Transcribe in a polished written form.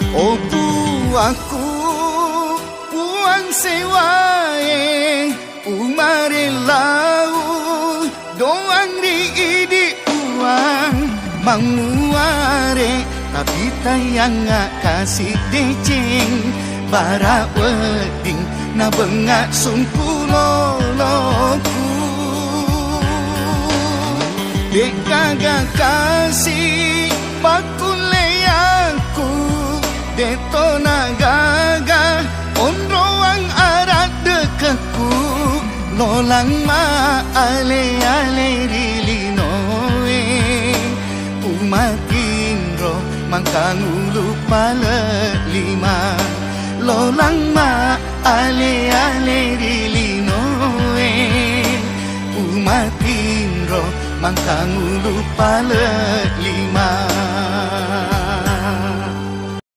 O buahku puang sewae umare lau doang di uang manguare tapi tayang kasih deceng bara wedding na bengak sungkuloloku dek kagak kasih bakule aku deto nagaga onroang arat dekatku lolang ma ale rilinoe umatin ro mangkangulu pala lima lolang ma ale rilinoe umatin ro mangkangulu pala lima